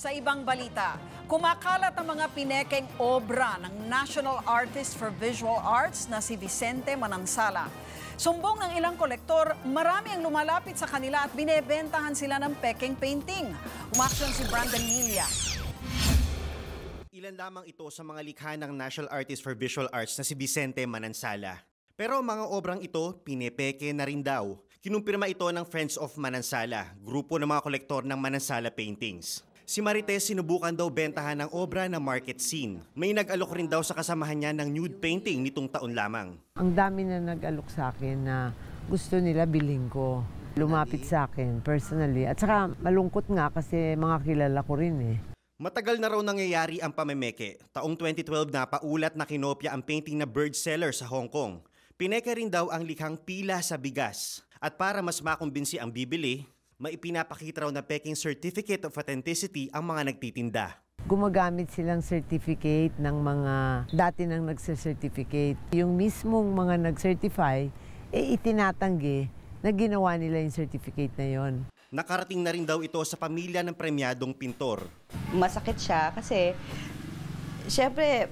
Sa ibang balita, kumakalat ang mga pinekeng obra ng National Artist for Visual Arts na si Vicente Manansala. Sumbong ng ilang kolektor, marami ang lumalapit sa kanila at binebentahan sila ng pekeng painting. Umaksyon si Brandon Milia. Ilan lamang ito sa mga likha ng National Artist for Visual Arts na si Vicente Manansala. Pero mga obrang ito, pinepeke na rin daw. Kinumpirma ito ng Friends of Manansala, grupo ng mga kolektor ng Manansala paintings. Si Marites sinubukan daw bentahan ng obra na market scene. May nag-alok rin daw sa kasamahan niya ng nude painting nitong taon lamang. Ang dami na nag-alok sa akin na gusto nila bilhin ko. Lumapit sa akin personally. At saka malungkot nga kasi mga kilala ko rin eh. Matagal na raw nangyayari ang pamemeke. Taong 2012 na paulat na kinopya ang painting na Bird Seller sa Hong Kong. Pineke rin daw ang likhang Pila sa Bigas. At para mas makumbinsi ang bibili, maipinapakita raw na peking certificate of authenticity ang mga nagtitinda. Gumagamit silang certificate ng mga dati nang nagse-certificate. Yung mismong mga nag-certify, itinatanggi na ginawa nila yung certificate na yon. Nakarating na rin daw ito sa pamilya ng premyadong pintor. Masakit siya kasi, syempre,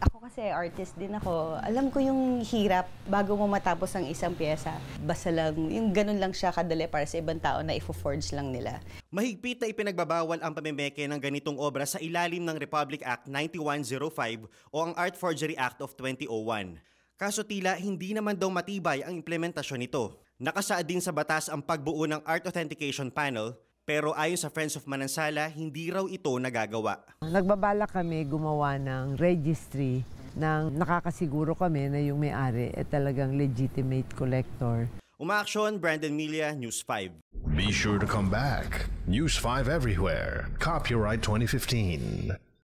ako kasi artist din ako. Alam ko yung hirap bago mo matapos ang isang pyesa. Basta lang, yung ganun lang siya kadali para sa ibang tao na ifo-forge lang nila. Mahigpit na ipinagbabawal ang pamemeke ng ganitong obra sa ilalim ng Republic Act 9105 o ang Art Forgery Act of 2001. Kaso tila hindi naman daw matibay ang implementasyon nito. Nakasaad din sa batas ang pagbuo ng Art Authentication Panel, pero ayon sa Friends of Manansala, hindi raw ito nagagawa. Nagbabala kami gumawa ng registry nang nakakasiguro kami na yung may-ari talagang legitimate collector. Umaaksyon, Brandon Milia, News 5. Be sure to come back. News 5 everywhere. Copyright 2015.